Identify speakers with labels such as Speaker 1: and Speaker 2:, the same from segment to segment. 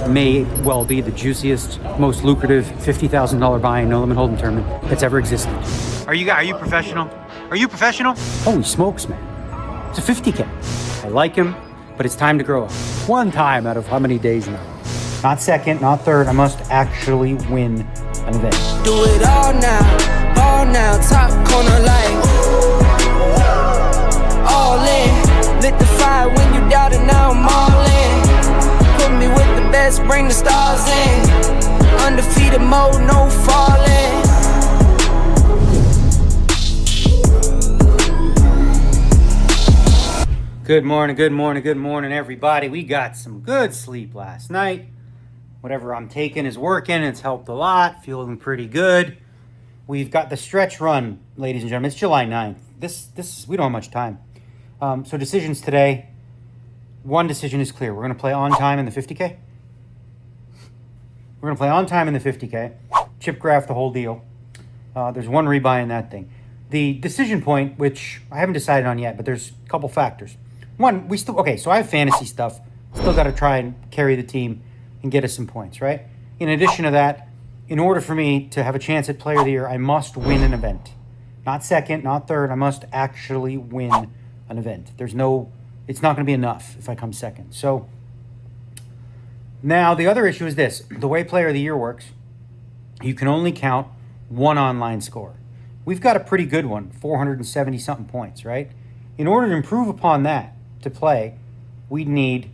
Speaker 1: may well be the juiciest, most lucrative $50,000 buy-in no limit hold'em tournament that's ever existed. Are you professional? Are you professional? Holy smokes, man. It's a 50K. I like him, but it's time to grow up. One time out of how many days now? Not second, not third. I must actually win an event.
Speaker 2: Do it all now, top corner light. All in, lit the fire when you doubt it, now I'm all in. Put me with the best, bring the stars in. Undefeated mode, no falling.
Speaker 1: Good morning, everybody. We got some good sleep last night. Whatever I'm taking is working. It's helped a lot. Feeling pretty good. We've got the stretch run, ladies and gentlemen. It's July 9th. We don't have much time. So decisions today. One decision is clear. We're going to play on time in the 50K. We're going to play on time in the 50K. Chip graph the whole deal. There's one rebuy in that thing. The decision point, which I haven't decided on yet, but there's a couple factors. One, so I have fantasy stuff. Still got to try and carry the team and get us some points, right? In addition to that, in order for me to have a chance at Player of the Year, I must win an event. Not second, not third. I must actually win an event. It's not going to be enough if I come second. So now the other issue is this. The way Player of the Year works, you can only count one online score. We've got a pretty good one, 470-something points, right? In order to improve upon that, to play, we'd need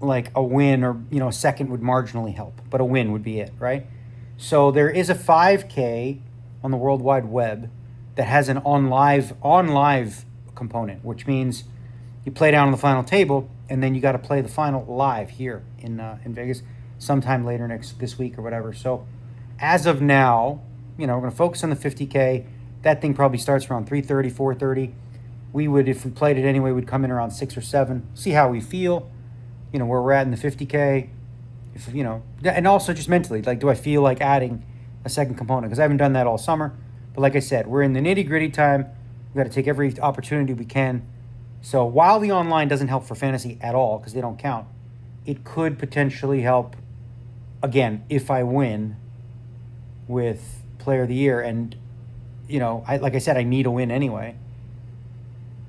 Speaker 1: like a win or, a second would marginally help, but a win would be it, right? So there is a 5K on the World Wide Web that has an on live component, which means you play down on the final table and then you got to play the final live here in Vegas sometime later this week or whatever. So as of now, we're going to focus on the 50K. That thing probably starts around 3:30, 4:30. We would, if we played it anyway, we'd come in around 6 or 7, see how we feel, where we're at in the 50K. And also just mentally, do I feel like adding a second component? Because I haven't done that all summer. But like I said, we're in the nitty-gritty time. We've got to take every opportunity we can. So while the online doesn't help for fantasy at all, because they don't count, it could potentially help, again, if I win with Player of the Year. And, like I said, I need a win anyway.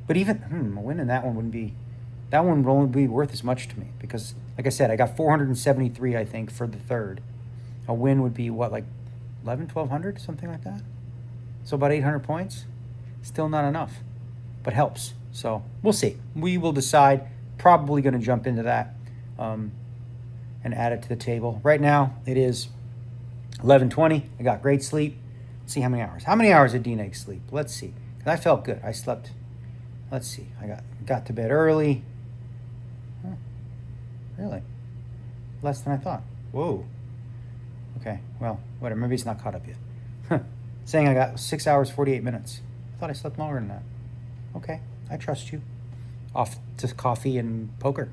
Speaker 1: But even a win in that one would only be worth as much to me. Because, like I said, I got 473, I think, for the third. A win would be, 1,100, something like that? So about 800 points. Still not enough, but helps. So we'll see. We will decide. Probably going to jump into that and add it to the table. Right now, it is 11:20. I got great sleep. Let's see how many hours. How many hours did D-Neg sleep? Let's see. 'Cause I felt good. I slept. Let's see. I got to bed early. Huh. Really? Less than I thought. Whoa. Okay. Well, whatever. Maybe it's not caught up yet. Saying I got 6 hours, 48 minutes. I thought I slept longer than that. Okay. I trust you. Off to coffee and poker.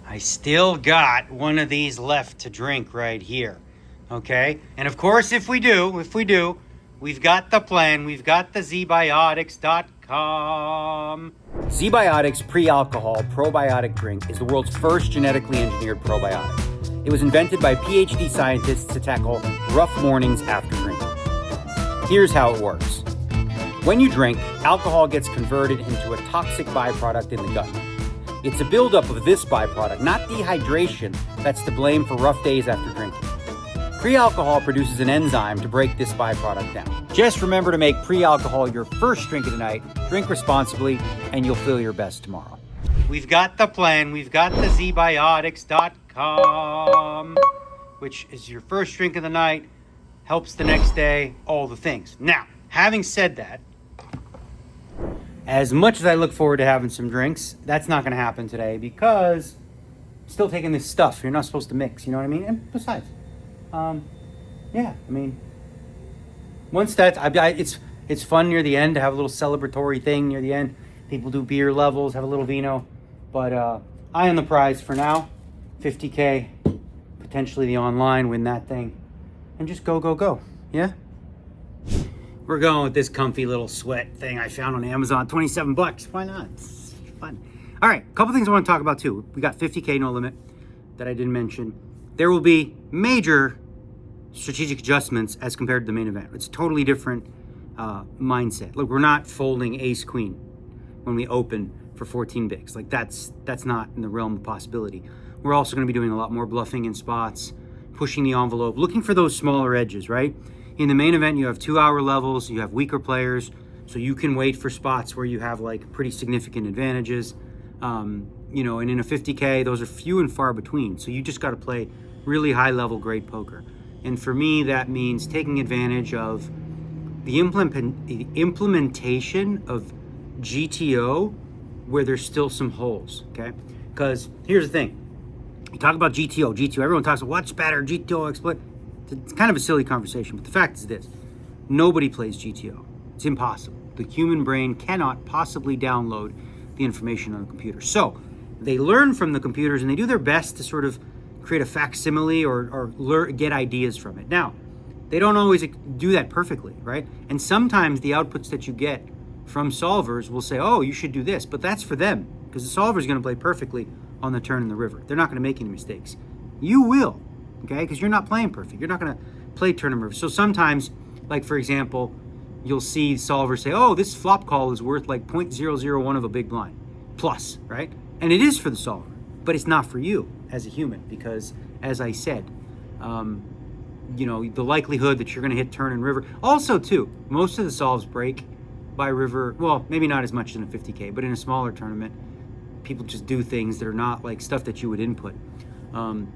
Speaker 1: I still got one of these left to drink right here. Okay? And of course, if we do, we've got the plan. We've got the zbiotics.com. ZBiotics Pre-Alcohol Probiotic Drink is the world's first genetically engineered probiotic. It was invented by PhD scientists to tackle rough mornings after drinking. Here's how it works. When you drink, alcohol gets converted into a toxic byproduct in the gut. It's a buildup of this byproduct, not dehydration, that's to blame for rough days after drinking. Pre-alcohol produces an enzyme to break this byproduct down. Just remember to make pre-alcohol your first drink of the night, drink responsibly, and you'll feel your best tomorrow. We've got the plan. We've got the zbiotics.com, which is your first drink of the night, helps the next day, all the things. Now, having said that, as much as I look forward to having some drinks, that's not going to happen today because I'm still taking this stuff you're not supposed to mix, you know what I mean? And besides, once that's, it's fun near the end to have a little celebratory thing near the end. People do beer levels, have a little vino, but eye on the prize for now. 50K, potentially the online, win that thing, and just go, yeah? We're going with this comfy little sweat thing I found on Amazon, 27 bucks. Why not? It's fun. All right, a couple things I want to talk about too. We got 50K no limit. that I didn't mention, there will be major strategic adjustments as compared to the main event. It's a totally different mindset. Look, we're not folding ace queen when we open for 14 bigs. Like that's not in the realm of possibility. We're also going to be doing a lot more bluffing in spots, pushing the envelope, looking for those smaller edges, right? In the main event, you have 2-hour levels, you have weaker players, so you can wait for spots where you have like pretty significant advantages. You know, and in a 50K, those are few and far between. So you just got to play really high level, great poker. And for me, that means taking advantage of the implementation of GTO where there's still some holes, okay? Because here's the thing. You talk about GTO, everyone talks about what's better, GTO, exploit. It's kind of a silly conversation, but the fact is this. Nobody plays GTO. It's impossible. The human brain cannot possibly download the information on a computer. So they learn from the computers and they do their best to sort of create a facsimile or get ideas from it. Now, they don't always do that perfectly, right? And sometimes the outputs that you get from solvers will say, oh, you should do this, but that's for them because the solver is going to play perfectly on the turn in the river. They're not going to make any mistakes. You will, okay? Because you're not playing perfect. You're not going to play turn in the river. So sometimes, like for example, you'll see solvers say, oh, this flop call is worth like 0.001 of a big blind plus, right? And it is for the solver, but it's not for you as a human because, as I said, you know, the likelihood that you're going to hit turn and river. Also, too, most of the solves break by river. Well, maybe not as much in a 50K, but in a smaller tournament, people just do things that are not like stuff that you would input. And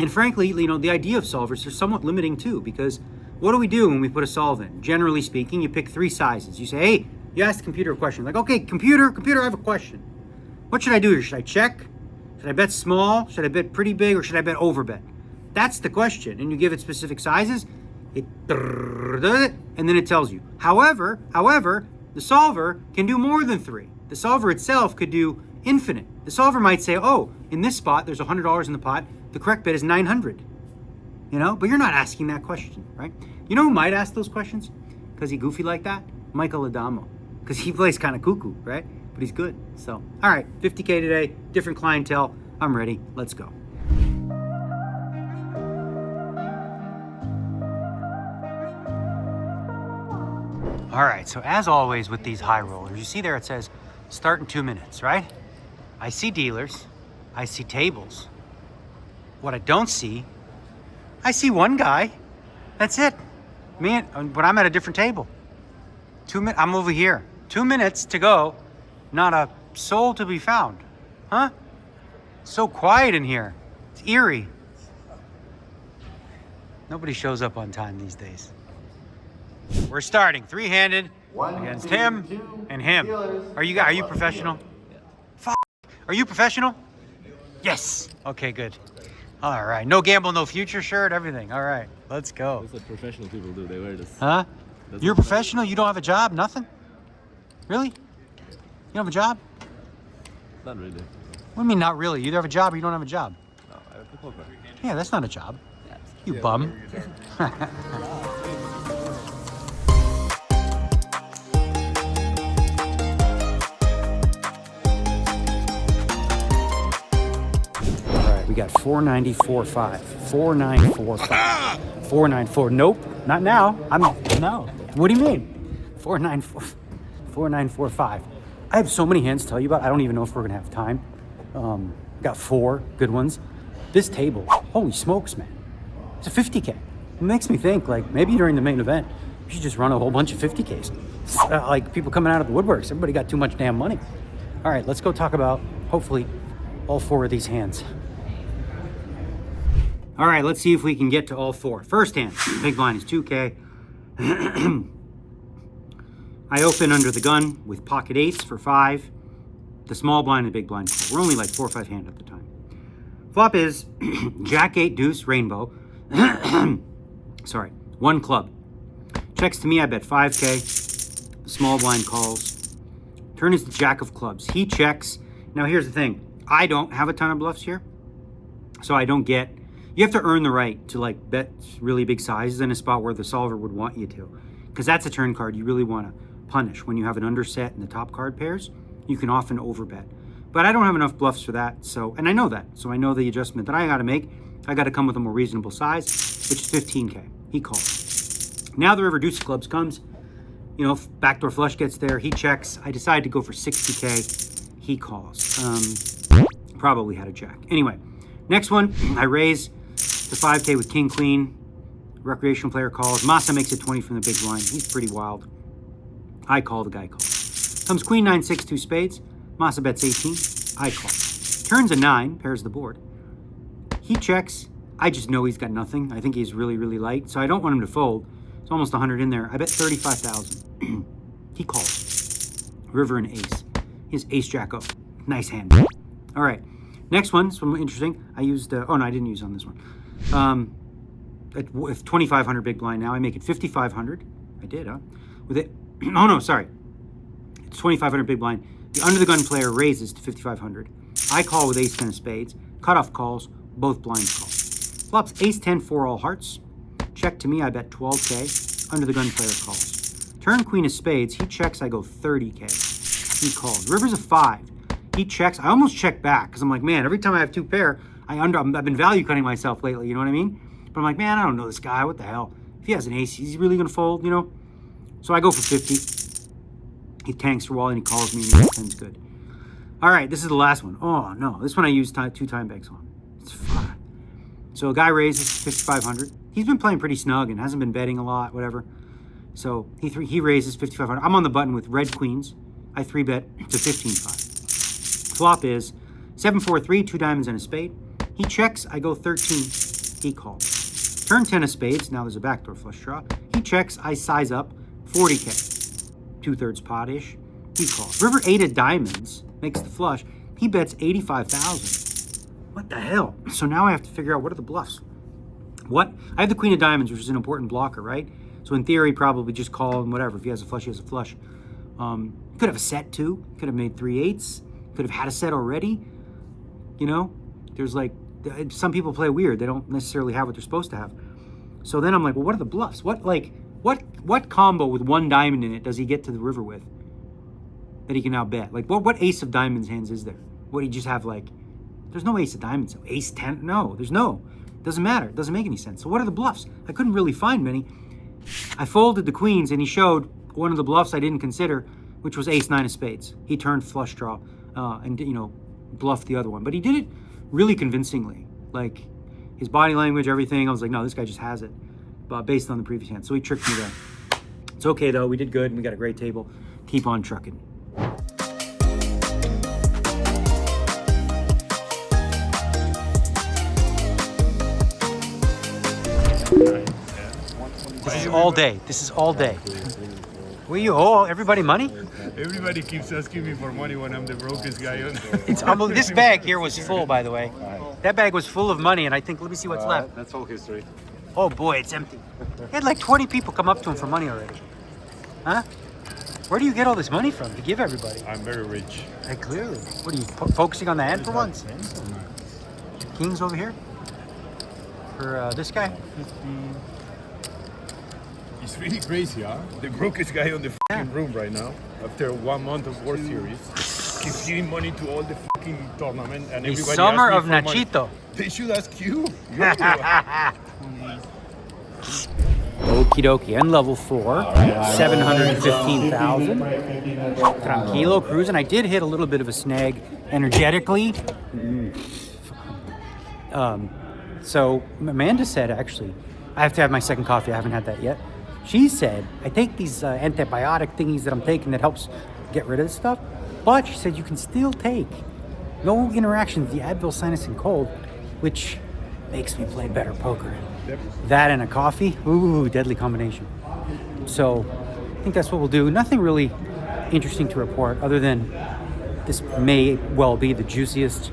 Speaker 1: frankly, you know, the idea of solvers are somewhat limiting too, because what do we do when we put a solve in? Generally speaking, you pick 3 sizes. You say, hey, you ask the computer a question. Like, okay, computer, I have a question. What should I do here? Should I check? Should I bet small? Should I bet pretty big? Or should I bet overbet? That's the question. And you give it specific sizes, and then it tells you. However, the solver can do more than 3. The solver itself could do infinite. The solver might say, oh, in this spot, there's $100 in the pot. The correct bet is 900. You know, but you're not asking that question, right? You know who might ask those questions? Because he goofy like that? Michael Adamo. Because he plays kind of cuckoo, right? But he's good. So, all right, 50K today, different clientele. I'm ready. Let's go. All right, so as always with these high rollers, you see there it says start in 2 minutes, right? I see dealers, I see tables. What I don't see, I see one guy. That's it. But I'm at a different table. 2 minutes, I'm over here. 2 minutes to go, not a soul to be found. Huh? It's so quiet in here. It's eerie. Nobody shows up on time these days. We're starting 3-handed against him and him. Are you professional? Yeah. Are you professional? Yes. Okay, good. All right. No gamble, no future shirt, everything. All right. Let's go.
Speaker 3: That's what professional people do. They wear this.
Speaker 1: Huh? You're a professional? You don't have a job? Nothing? Really? You don't have a job?
Speaker 3: Not really.
Speaker 1: What do you mean not really? You either have a job or you don't have a job.
Speaker 3: No, I have to poker.
Speaker 1: Yeah, that's not a job. You bum. We got 494.5, 494.5, 494. Nope, not now. No. What do you mean? 494.5. I have so many hands to tell you about. I don't even know if we're gonna have time. Got 4 good ones. This table, holy smokes, man! It's a 50K. It makes me think like maybe during the main event, we should just run a whole bunch of 50Ks. Like people coming out of the woodworks. Everybody got too much damn money. All right, let's go talk about hopefully all 4 of these hands. All right, let's see if we can get to all 4. First hand, big blind is 2K. I open under the gun with pocket 8s for 5. The small blind and the big blind. We're only like 4 or 5 hand at the time. Flop is Jack 8 deuce rainbow. Sorry, 1 club. Checks to me, I bet 5K. The small blind calls. Turn is the Jack of clubs. He checks. Now here's the thing. I don't have a ton of bluffs here. So I don't get... You have to earn the right to like bet really big sizes in a spot where the solver would want you to. Because that's a turn card you really want to punish. When you have an underset and the top card pairs, you can often overbet. But I don't have enough bluffs for that, so, and I know that. So I know the adjustment that I got to make. I got to come with a more reasonable size, which is 15K. He calls. Now the river deuce of clubs comes. You know, backdoor flush gets there. He checks. I decide to go for 60K. He calls. Probably had a jack. Anyway, next one, I raise to 5K with king, queen. Recreational player calls. Masa makes it 20 from the big blind. He's pretty wild. I call, the guy calls. Comes queen, 9, 6, 2 spades. Masa bets 18. I call. Turns a 9, pairs the board. He checks. I just know he's got nothing. I think he's really, really light, so I don't want him to fold. It's almost 100 in there. I bet 35,000. He calls. River and ace. His ace jack up. Nice hand. All right. Next one, something interesting. I used, oh no, I didn't use on this one. With 2,500 big blind now, I make it 5,500. I did, huh? With it, oh no, sorry. It's 2,500 big blind. The under the gun player raises to 5,500. I call with ace 10 of spades. Cutoff calls, both blinds call. Flops ace 10, 4 all hearts. Check to me, I bet 12K. Under the gun player calls. Turn queen of spades, he checks, I go 30K. He calls. River's a 5. He checks, I almost check back, because I'm like, man, every time I have 2 pair, I've been value cutting myself lately, you know what I mean? But I'm like, man, I don't know this guy, what the hell? If he has an ace, is he really gonna fold, you know? So I go for 50. He tanks for wall and he calls me and he sends good. All right, this is the last one. Oh no, this one I used 2 time bags on. It's fun. So a guy raises 5,500. He's been playing pretty snug and hasn't been betting a lot, whatever. So he raises 5,500. I'm on the button with red queens. I 3-bet to 15.5. Flop is 7-4-3, 2 diamonds and a spade. He checks, I go 13. He calls. Turn 10 of spades. Now there's a backdoor flush draw. He checks, I size up 40K. 2/3 pot-ish. He calls. River 8 of diamonds makes the flush. He bets 85,000. What the hell? So now I have to figure out what are the bluffs. What? I have the queen of diamonds, which is an important blocker, right? So in theory, probably just call and whatever. If he has a flush, he has a flush. Could have a set too. Could have made 3/8. Could have had a set already. You know, there's like, some people play weird. They don't necessarily have what they're supposed to have. So then I'm like, well, what are the bluffs? What combo with 1 diamond in it does he get to the river with that he can now bet? Like, what ace of diamonds hands is there? What, he just have like, there's no ace of diamonds. So ace 10, no, there's no. Doesn't matter. It doesn't make any sense. So what are the bluffs? I couldn't really find many. I folded the queens and he showed one of the bluffs I didn't consider, which was ace 9 of spades. He turned flush draw and, you know, bluffed the other one. But he did it really convincingly. Like, his body language, everything. I was like, no, this guy just has it, based on the previous hand. So he tricked me there. It's okay, though. We did good, and we got a great table. Keep on trucking. This is all day. This is all day. Will you owe everybody money?
Speaker 4: Everybody keeps asking me for money when I'm the brokest guy on.
Speaker 1: It's unbelievable. This bag here was full, by the way. That bag was full of money, and I think, let me see what's left.
Speaker 3: That's all history.
Speaker 1: Oh boy, it's empty. He had like 20 people come up to him for money already. Huh? Where do you get all this money from to give everybody?
Speaker 4: I'm very rich.
Speaker 1: Hey, clearly. What are you focusing on the hand for once? Kings over here? For this guy?
Speaker 4: It's really crazy, huh? The brokest guy on the fucking room right now, after 1 month of World Series, keeps giving money to all the fucking tournament and
Speaker 1: The
Speaker 4: everybody
Speaker 1: summer
Speaker 4: asks
Speaker 1: of
Speaker 4: me for money.
Speaker 1: Nachito.
Speaker 4: They should ask you.
Speaker 1: Okie dokie. And level 4. 715,000. Tranquilo, cruising. I did hit a little bit of a snag energetically. So Amanda said, actually, I have to have my second coffee. I haven't had that yet. She said, I take these antibiotic thingies that I'm taking that helps get rid of this stuff. But she said you can still take no interactions, the Advil, sinus, and cold, which makes me play better poker. That and a coffee, ooh, deadly combination. So I think that's what we'll do. Nothing really interesting to report other than this may well be the juiciest,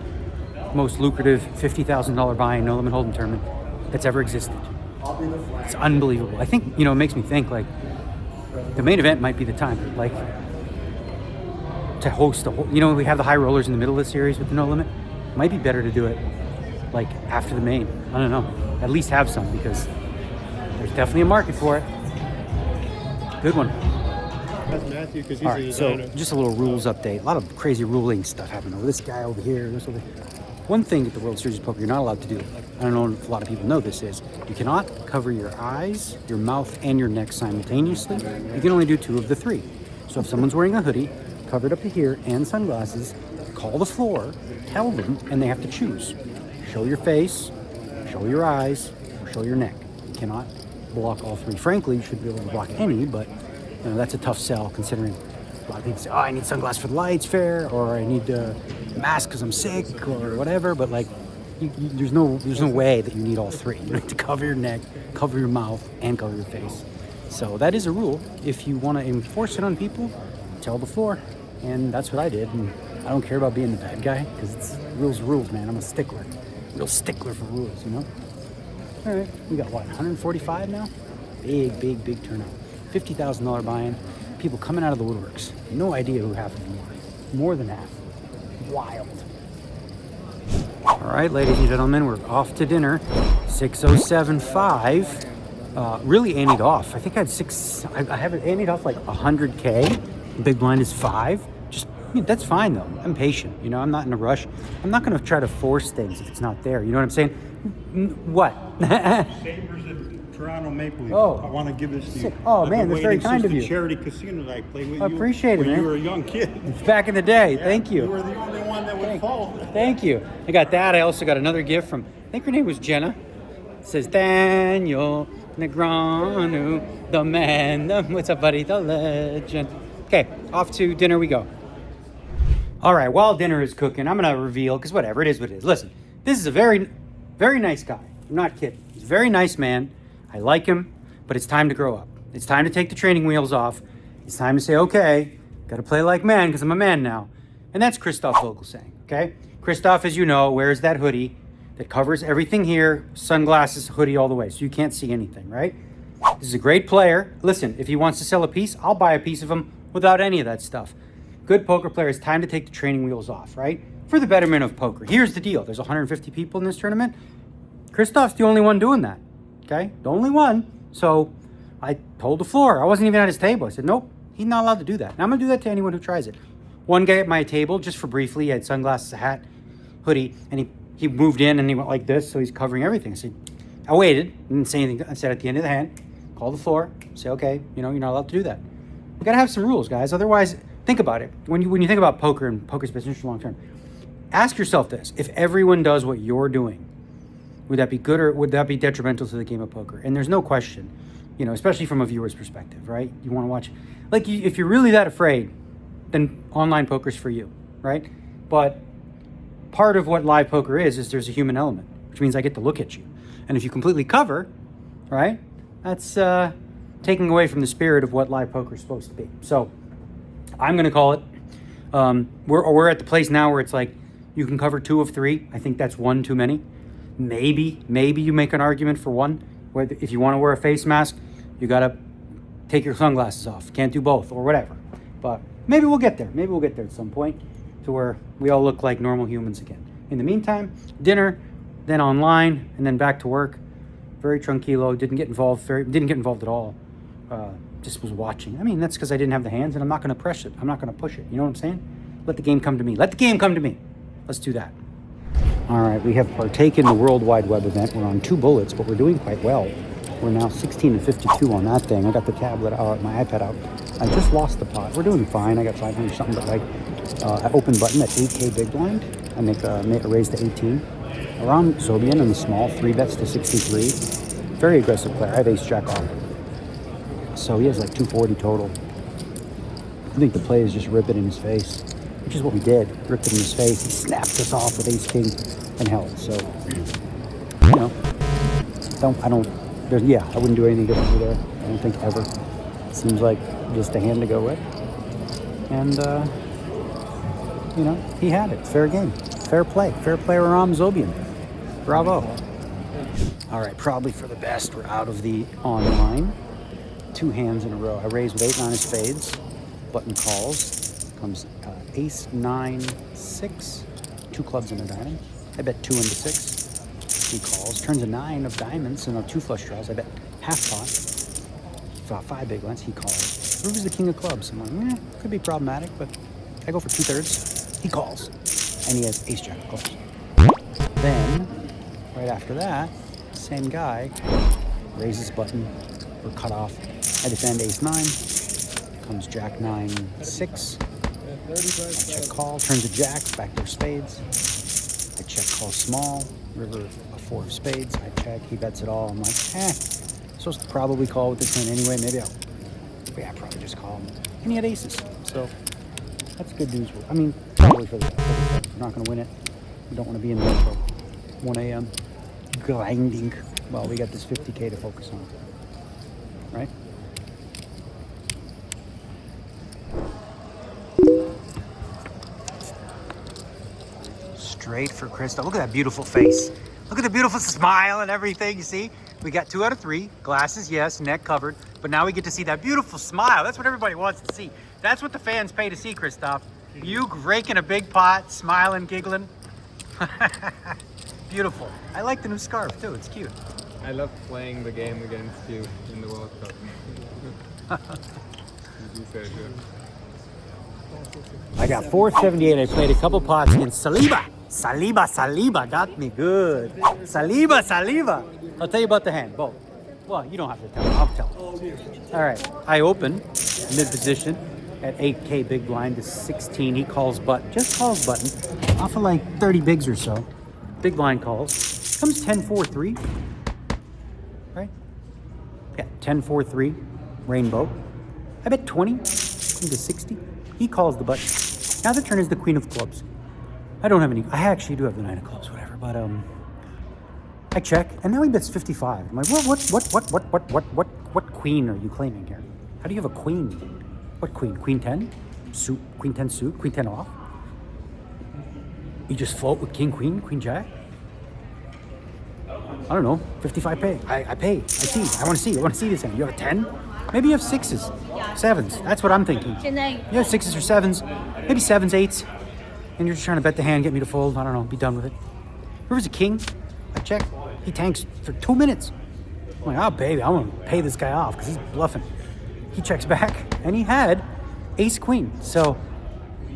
Speaker 1: most lucrative $50,000 buy-in no limit hold'em tournament that's ever existed. It's unbelievable. I think, you know, it makes me think like the main event might be the time, like to host a whole, you know, we have the high rollers in the middle of the series with the no limit. It might be better to do it like after the main. I don't know. At least have some because there's definitely a market for it. Good one.
Speaker 5: That's Matthew because he's
Speaker 1: All
Speaker 5: a
Speaker 1: right, so
Speaker 5: designer.
Speaker 1: just a little rules update. A lot of crazy ruling stuff happening. This guy over here, this over here. One thing at the World Series of Poker you're not allowed to do, I don't know if a lot of people know this, is you cannot cover your eyes, your mouth, and your neck simultaneously. You can only do 2 of the 3. So if someone's wearing a hoodie, covered up to here, and sunglasses, call the floor, tell them, and they have to choose. Show your face, show your eyes, or show your neck. You cannot block all 3. Frankly, you should be able to block any, but you know, that's a tough sell considering a lot of people say, oh, I need sunglasses for the lights, fair, or I need a mask because I'm sick, or whatever. But like, there's no way that you need all 3. You need to cover your neck, cover your mouth, and cover your face. So that is a rule. If you want to enforce it on people, tell the floor, and that's what I did. And I don't care about being the bad guy because it's rules, man. I'm a stickler, real stickler for rules, you know. All right, we got what, 145 now? Big turnout. $50,000 buy-in. People coming out of the woodworks. No idea who half of them are. More than half. Wild. All right, ladies and gentlemen, we're off to dinner. 607.5. Really anteed off. I think I had 6. I have it anteed off like 100K. Big blind is 5. Just, I mean, that's fine though. I'm patient. You know, I'm not in a rush. I'm not going to try to force things if it's not there. You know what I'm saying? What?
Speaker 5: Sabres and Toronto Maple Leafs.
Speaker 1: Oh.
Speaker 5: I want to give this to you.
Speaker 1: Sick. Oh,
Speaker 5: I've
Speaker 1: man,
Speaker 5: been
Speaker 1: that's very
Speaker 5: waiting
Speaker 1: kind
Speaker 5: since
Speaker 1: of
Speaker 5: the
Speaker 1: you.
Speaker 5: charity casino that I played with
Speaker 1: I
Speaker 5: you
Speaker 1: appreciate it,
Speaker 5: when
Speaker 1: man.
Speaker 5: you were a young kid.
Speaker 1: Back in the day. Thank you.
Speaker 5: You were the only one that would fall.
Speaker 1: Thank you. I got that. I also got another gift from, I think her name was Jenna. It says, Daniel Negreanu, the man. What's up, buddy? The legend. Okay, off to dinner we go. All right, while dinner is cooking, I'm going to reveal, because whatever, it is what it is. Listen, this is a very, very nice guy. I'm not kidding. He's a very nice man. I like him, but it's time to grow up. It's time to take the training wheels off. It's time to say, okay, got to play like man, because I'm a man now. And that's Christoph Vogelsang, okay? Christoph, as you know, wears that hoodie that covers everything here, sunglasses, hoodie all the way, so you can't see anything, right? This is a great player. Listen, if he wants to sell a piece, I'll buy a piece of him without any of that stuff. Good poker player, it's time to take the training wheels off, right? For the betterment of poker. Here's the deal. There's 150 people in this tournament. Christoph's the only one doing that, okay? The only one. So I told the floor. I wasn't even at his table. I said, nope, he's not allowed to do that. And I'm going to do that to anyone who tries it. One guy at my table, just for briefly, he had sunglasses, a hat, hoodie, and he moved in and he went like this, so he's covering everything. I waited, didn't say anything. I said at the end of the hand, call the floor, say, okay, you know, you're not allowed to do that. We got to have some rules, guys. Otherwise, think about it. When you think about poker and poker's business long term, ask yourself this. If everyone does what you're doing, would that be good or would that be detrimental to the game of poker? And there's no question, you know, especially from a viewer's perspective, right? You want to watch, like, if you're really that afraid, then online poker's for you, right? But part of what live poker is there's a human element, which means I get to look at you. And if you completely cover, right, that's taking away from the spirit of what live poker is supposed to be. So I'm going to call it. We're at the place now where it's like you can cover 2 of 3. I think that's 1 too many. Maybe you make an argument for 1. Where if you want to wear a face mask, you got to take your sunglasses off. Can't do both or whatever. But maybe we'll get there. Maybe we'll get there at some point to where we all look like normal humans again. In the meantime, dinner, then online, and then back to work. Very tranquilo. Didn't get involved at all. Just was watching. I mean, that's because I didn't have the hands, and I'm not going to press it. I'm not going to push it. You know what I'm saying? Let the game come to me. Let the game come to me. Let's do that. All right, we have partaken in the World Wide Web event. We're on 2 bullets, but we're doing quite well. We're now 16-52 on that thing. I got the tablet out, my iPad out. I just lost the pot. We're doing fine. I got 500 something, but like I open button at 8K big blind. I make a raise to 18. Around Zobian in the small, 3 bets to 63. Very aggressive player. I have ace jack off. So he has like 240 total. I think the play is just rip it in his face, which is what we did. Ripped it in his face. He snapped us off with ace king and held. So, you know, I wouldn't do anything differently there. I don't think ever. Seems like just a hand to go with. And, you know, he had it. Fair game. Fair play. Fair play around Zobian. Bravo. All right, probably for the best. We're out of the online. 2 hands in a row. I raise with 8-9 of spades. Button calls. Comes ace 9 6. 2 clubs and a diamond. I bet 2 into 6. He calls. Turns a 9 of diamonds and 2 flush draws. I bet half pot. 5 big ones. He calls. River's the king of clubs. I'm like, could be problematic, but I go for 2/3. He calls, and he has ace-jack of clubs. Then, right after that, same guy raises button or cut off. I defend ace-9. Comes jack-9-6. I check call, turns a jack, backdoor spades. I check call small, river a 4 of spades. I check, he bets it all. I'm like, supposed to probably call with this hand anyway. Maybe I'll probably just call him. And he had aces, so that's good news. I mean, probably for the set. We're not going to win it. We don't want to be in there until 1 a.m. grinding. Well, we got this 50K to focus on, right? Straight for Christoph. Look at that beautiful face. Look at the beautiful smile and everything, you see? We got 2 out of 3. Glasses, yes, neck covered. But now we get to see that beautiful smile. That's what everybody wants to see. That's what the fans pay to see, Christoph. You raking a big pot, smiling, giggling. Beautiful. I like the new scarf, too. It's cute.
Speaker 6: I love playing the game against you in the World Cup. You said,
Speaker 1: I got 478. I played a couple pots against Saliba. Saliba got me good. Saliba. I'll tell you about the hand, both. Well, you don't have to tell me. I'll tell. All right. I open mid position at 8K big blind to 16. He calls button. Just calls button. Off of like 30 bigs or so. Big blind calls. Comes 10-4-3. Right? Yeah, 10-4-3. Rainbow. I bet 20 into 60. He calls the button. Now the turn is the queen of clubs. I don't have any. I actually do have the 9 of clubs, whatever. But I check, and now he bets 55. I'm like, what queen are you claiming here? How do you have a queen? What queen? Queen 10? Suit? Queen 10 suit? Queen 10 off? You just float with king, queen, jack? I don't know. 55 pay. I pay. I see. I want to see this hand. You have a 10? Maybe you have 6s, 7s. That's what I'm thinking. You have 6s or 7s, maybe 7s, 8s, and you're just trying to bet the hand, get me to fold. I don't know. Be done with it. River's a king. I check. He tanks for 2 minutes. I'm like, oh, baby, I'm going to pay this guy off because he's bluffing. He checks back, and he had ace-queen. So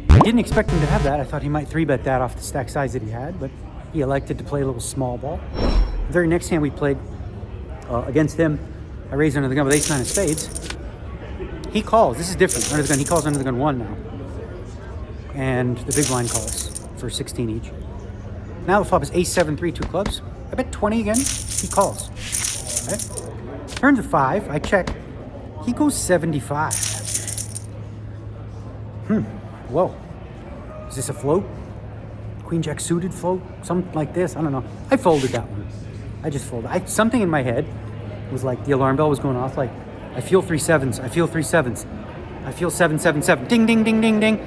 Speaker 1: I didn't expect him to have that. I thought he might 3-bet that off the stack size that he had, but he elected to play a little small ball. The very next hand we played against him, I raised under the gun with ace-9 of spades. He calls. This is different. Under the gun. He calls under the gun 1 now. And the big blind calls for 16 each. Now the flop is ace-7-3, 2 clubs. I bet 20 again. He calls. Okay. Turns a 5. I check. He goes 75. Whoa. Is this a float? Queen Jack suited float? Something like this? I don't know. I folded that one. I just folded. Something in my head was like the alarm bell was going off. Like, I feel 3 7s. I feel 3 7s. I feel 7 7 7. Ding, ding, ding, ding, ding.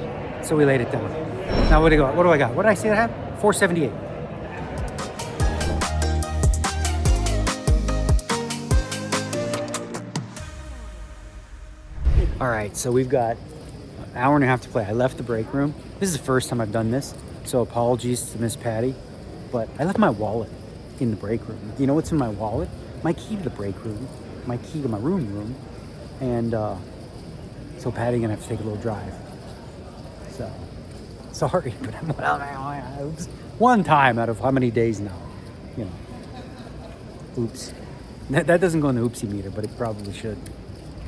Speaker 1: So we laid it down. Now what do I got? What did I say I had? 478. All right, so we've got an hour and a half to play. I left the break room. This is the first time I've done this, so apologies to Miss Patty, but I left my wallet in the break room. You know what's in my wallet? My key to the break room, my key to my room, and so Patty's gonna have to take a little drive. So, sorry, but oops. One time out of how many days now? You know, oops. That doesn't go in the oopsie meter, but it probably should.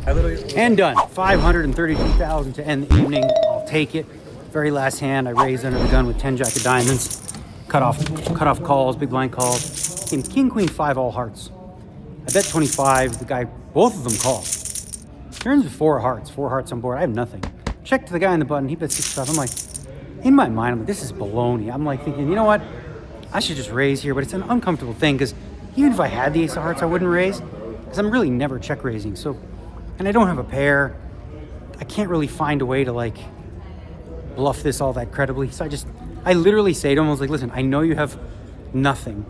Speaker 1: And done. 532,000 to end the evening. I'll take it. Very last hand, I raised under the gun with 10 jack of diamonds. Cut off calls, big blind calls. Came king, queen, 5 all hearts. I bet 25. The guy, both of them called. Turns with 4 hearts on board. I have nothing. Check to the guy on the button. He bet 65. I'm like, in my mind, I'm like, this is baloney. I'm like thinking, you know what? I should just raise here, but it's an uncomfortable thing because even if I had the ace of hearts, I wouldn't raise because I'm really never check raising. So, and I don't have a pair. I can't really find a way to like bluff this all that credibly. So I literally say to him, I was like, listen, I know you have nothing,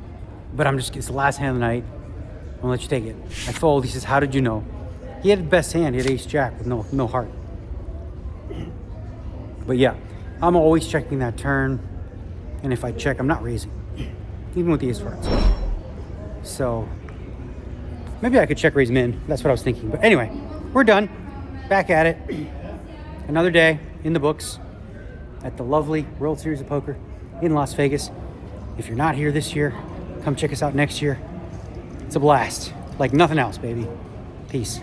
Speaker 1: but it's the last hand of the night. I'm gonna let you take it. I fold. He says, how did you know? He had the best hand. He had ace jack with no heart. But yeah, I'm always checking that turn. And if I check, I'm not raising, even with the ace of hearts. So maybe I could check raise min. That's what I was thinking. But anyway, we're done. back at it. Another day in the books at the lovely World Series of Poker in Las Vegas. If you're not here this year, come check us out next year. It's a blast. Like nothing else, baby. Peace.